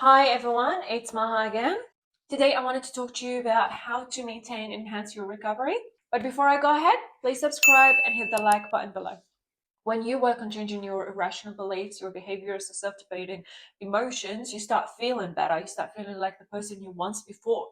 Hi everyone, it's Maha again. Today I wanted to talk to you about how to maintain and enhance your recovery. But before I go ahead, please subscribe and hit the like button below. When you work on changing your irrational beliefs, your behaviors, the self-debating emotions, you start feeling better. You start feeling like the person you once before.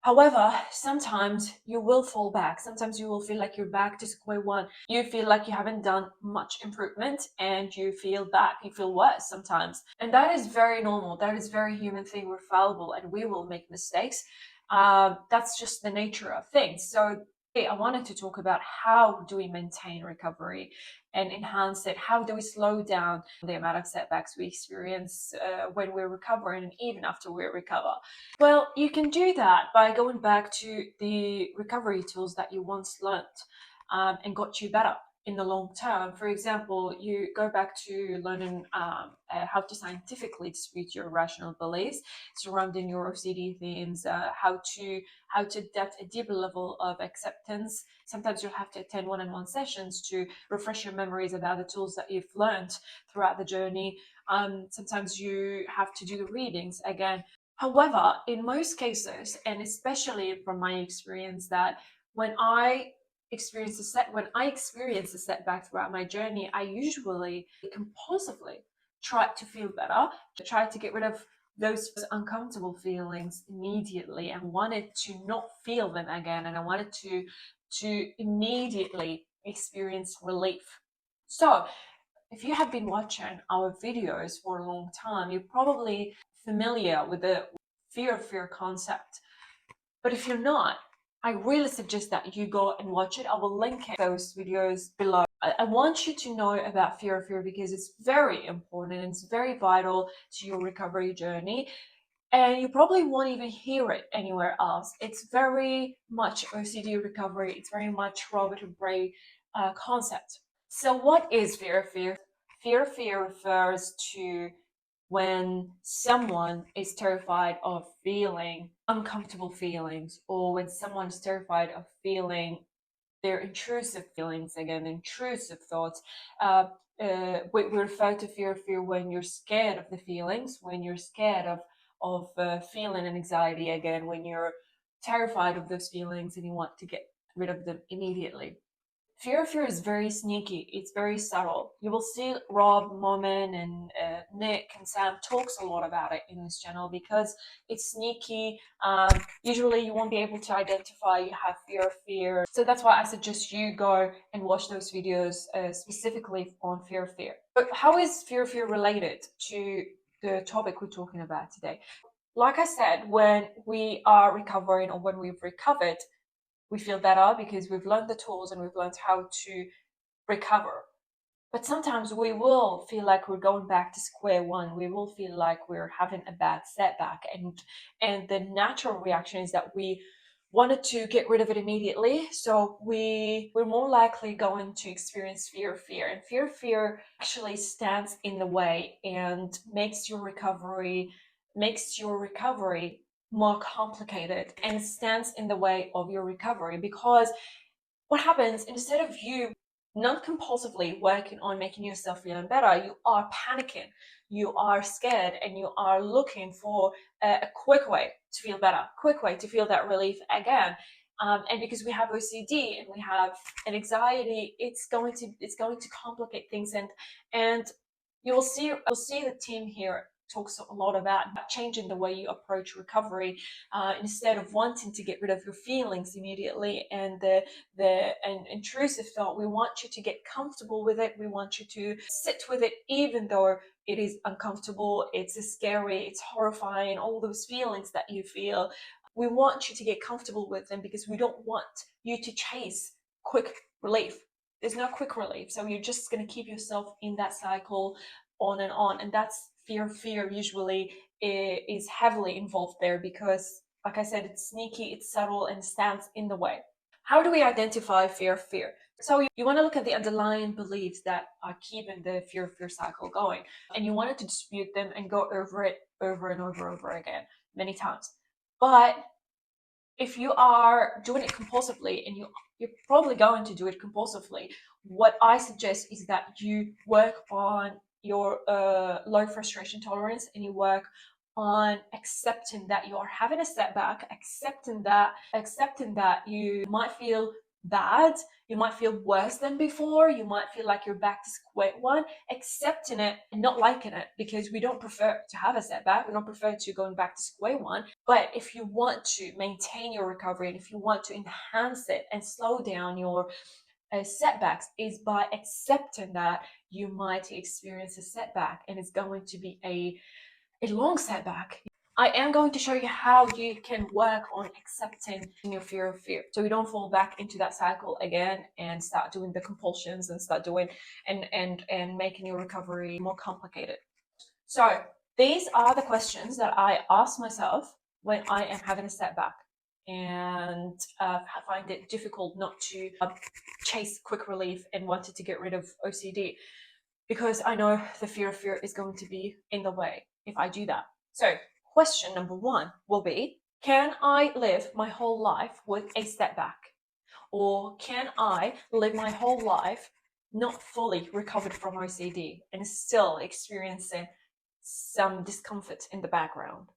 However, sometimes you will fall back. Sometimes you will feel like you're back to square one. You feel like you haven't done much improvement and you feel back. You feel worse sometimes. And that is very normal. That is very human thing. We're fallible and we will make mistakes. That's just the nature of things. So I wanted to talk about how do we maintain recovery and enhance it? How do we slow down the amount of setbacks we experience when we're recovering and even after we recover? Well, you can do that by going back to the recovery tools that you once learned and got you better in the long term. For example, you go back to learning how to scientifically dispute your irrational beliefs surrounding your OCD themes, how to adapt a deeper level of acceptance. Sometimes you'll have to attend one-on-one sessions to refresh your memories about the tools that you've learned throughout the journey. Sometimes you have to do the readings again. However, in most cases, and especially from my experience, that when I experience a setback throughout my journey, I usually compulsively try to feel better, try to get rid of those uncomfortable feelings immediately and wanted to not feel them again, and I wanted to immediately experience relief. So if you have been watching our videos for a long time, you're probably familiar with the fear concept. But if you're not, I really suggest that you go and watch it. I will link those videos below. I want you to know about fear because it's very important. It's very vital to your recovery journey. And you probably won't even hear it anywhere else. It's very much OCD recovery. It's very much Robert Bray concept. So what is fear? Fear refers to when someone is terrified of feeling uncomfortable feelings, or when someone is terrified of feeling their intrusive feelings, again, intrusive thoughts. We refer to fear when you're scared of the feelings, when you're scared of feeling an anxiety again, when you're terrified of those feelings and you want to get rid of them immediately. Fear is very sneaky. It's very subtle. You will see Rob, Momin, and Nick and Sam talks a lot about it in this channel because it's sneaky. Usually you won't be able to identify you have fear. So that's why I suggest you go and watch those videos specifically on fear. But how is fear related to the topic we're talking about today? Like I said, when we are recovering or when we've recovered, we feel better because we've learned the tools and we've learned how to recover. But sometimes we will feel like we're going back to square one. We will feel like we're having a bad setback, and the natural reaction is that we wanted to get rid of it immediately. So we're more likely going to experience fear, and fear actually stands in the way and makes your recovery more complicated and stands in the way of your recovery. Because what happens, instead of you non-compulsively working on making yourself feeling better, you are panicking, you are scared, and you are looking for a quick way to feel better, quick way to feel that relief again. And because we have OCD and we have an anxiety, it's going to complicate things, and you'll see the team here talks a lot about changing the way you approach recovery. Instead of wanting to get rid of your feelings immediately and an intrusive thought, we want you to get comfortable with it. We want you to sit with it, even though it is uncomfortable, it's scary, it's horrifying, all those feelings that you feel. We want you to get comfortable with them because we don't want you to chase quick relief. There's no quick relief, so you're just going to keep yourself in that cycle on, and that's fear usually is heavily involved there because, like I said, it's sneaky, it's subtle, and stands in the way. How do we identify fear? So you want to look at the underlying beliefs that are keeping the fear cycle going, and you want to dispute them and go over it over and over again many times. But if you are doing it compulsively, and you're probably going to do it compulsively, what I suggest is that you work on your low frustration tolerance, and you work on accepting that you are having a setback, accepting that you might feel bad, you might feel worse than before, you might feel like you're back to square one, accepting it and not liking it, because we don't prefer to have a setback, we don't prefer to going back to square one. But if you want to maintain your recovery, and if you want to enhance it and slow down your setbacks, is by accepting that you might experience a setback, and it's going to be a long setback. I am going to show you how you can work on accepting your fear of fear, so you don't fall back into that cycle again and start doing the compulsions and start doing and making your recovery more complicated. So these are the questions that I ask myself when I am having a setback, and I find it difficult not to chase quick relief and wanted to get rid of OCD, because I know the fear of fear is going to be in the way if I do that. So question number one will be, can I live my whole life with a setback? Or can I live my whole life not fully recovered from OCD and still experiencing some discomfort in the background?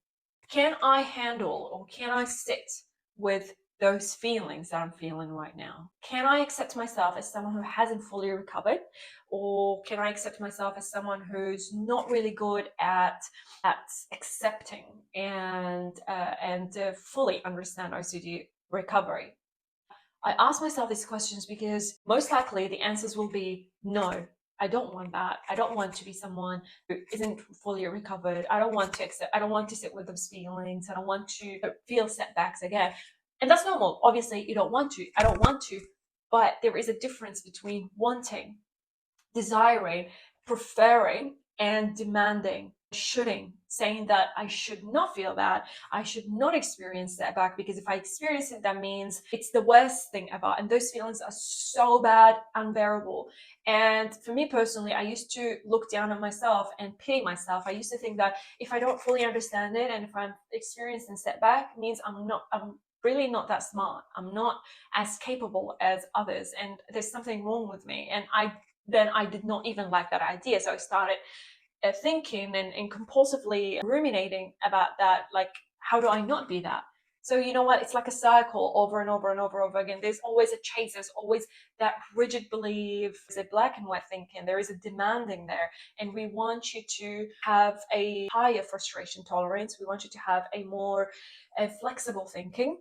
Can I handle, or can I sit with those feelings that I'm feeling right now? Can I accept myself as someone who hasn't fully recovered? Or can I accept myself as someone who's not really good at accepting and fully understand OCD recovery? I ask myself these questions because most likely the answers will be no. I don't want that. I don't want to be someone who isn't fully recovered. I don't want to accept, I don't want to sit with those feelings. I don't want to feel setbacks again. And that's normal. Obviously, you don't want to. I don't want to. But there is a difference between wanting, desiring, preferring, and demanding, shoulding, saying that I should not feel that, I should not experience that back, because if I experience it, that means it's the worst thing ever. And those feelings are so bad, unbearable. And for me personally, I used to look down on myself and pity myself. I used to think that if I don't fully understand it and if I'm experiencing setback, it means I'm really not that smart. I'm not as capable as others, and there's something wrong with me. And I did not even like that idea. So I started thinking and compulsively ruminating about that. Like, how do I not be that? So you know what? It's like a cycle over and over and over again. There's always a chase. There's always that rigid belief. There's a black and white thinking. There is a demanding there. And we want you to have a higher frustration tolerance. We want you to have a more flexible thinking,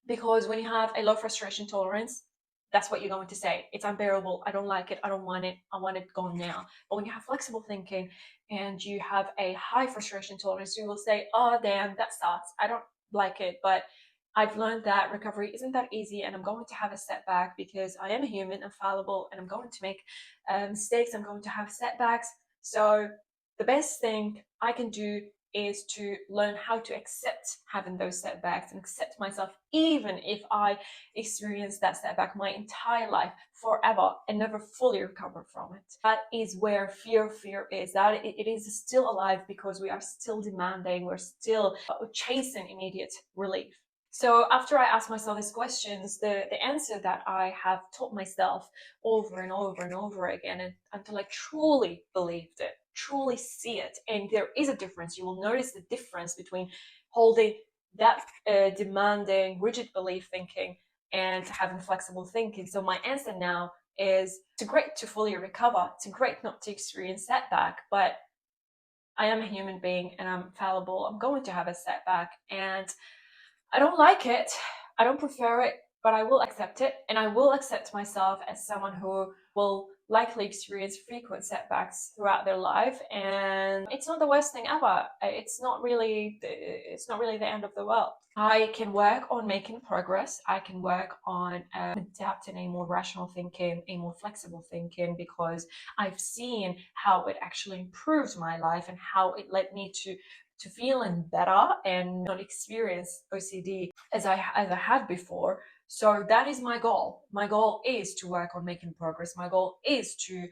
because when you have a low frustration tolerance, that's what you're going to say. It's unbearable. I don't like it. I don't want it. I want it gone now. But when you have flexible thinking and you have a high frustration tolerance, you will say, oh, damn, that sucks. I don't like it. But I've learned that recovery isn't that easy, and I'm going to have a setback because I am a human, I'm fallible, and I'm going to make mistakes. I'm going to have setbacks. So the best thing I can do is to learn how to accept having those setbacks and accept myself, even if I experience that setback my entire life forever and never fully recover from it. That is where fear is, that it is still alive, because we are still demanding, we're still chasing immediate relief. So after I asked myself these questions, the answer that I have taught myself over and over and over again, and until I truly believed it, truly see it, and there is a difference. You will notice the difference between holding that demanding, rigid belief thinking and having flexible thinking. So my answer now is, it's great to fully recover. It's great not to experience setback, but I am a human being and I'm fallible. I'm going to have a setback, and I don't like it. I don't prefer it, but I will accept it. And I will accept myself as someone who will likely experience frequent setbacks throughout their life. And it's not the worst thing ever. It's not really the end of the world. I can work on making progress. I can work on adapting a more rational thinking, a more flexible thinking, because I've seen how it actually improved my life and how it led me to feeling better and not experience OCD as I had before. So that is my goal. My goal is to work on making progress. My goal is to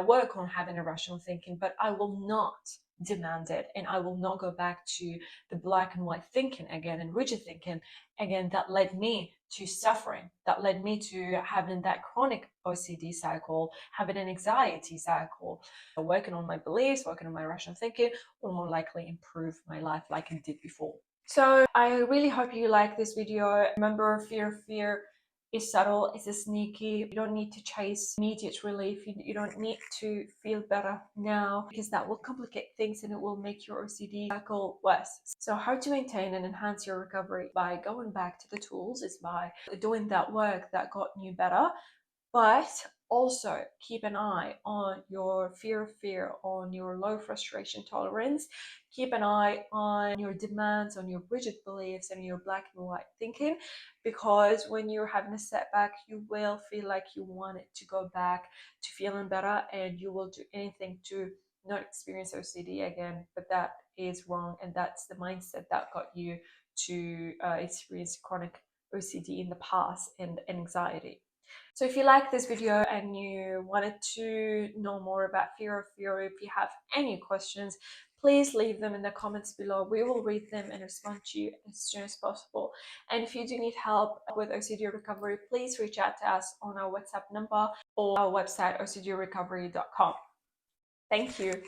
work on having a rational thinking, but I will not demanded, and I will not go back to the black and white thinking again and rigid thinking again that led me to suffering, that led me to having that chronic OCD cycle, having an anxiety cycle. Working on my beliefs, working on my rational thinking will more likely improve my life like it did before. So I really hope you like this video. Remember, fear is subtle, it's sneaky. You don't need to chase immediate relief. You don't need to feel better now, because that will complicate things and it will make your OCD cycle worse. So how to maintain and enhance your recovery by going back to the tools is by doing that work that got you better. But also keep an eye on your fear, on your low frustration tolerance. Keep an eye on your demands, on your rigid beliefs, and your black and white thinking, because when you're having a setback, you will feel like you want it to go back to feeling better, and you will do anything to not experience OCD again. But that is wrong, and that's the mindset that got you to experience chronic OCD in the past and anxiety. So if you like this video and you wanted to know more about fear, if you have any questions, please leave them in the comments below. We will read them and respond to you as soon as possible. And if you do need help with OCD recovery, please reach out to us on our WhatsApp number or our website, ocdrecovery.com. Thank you.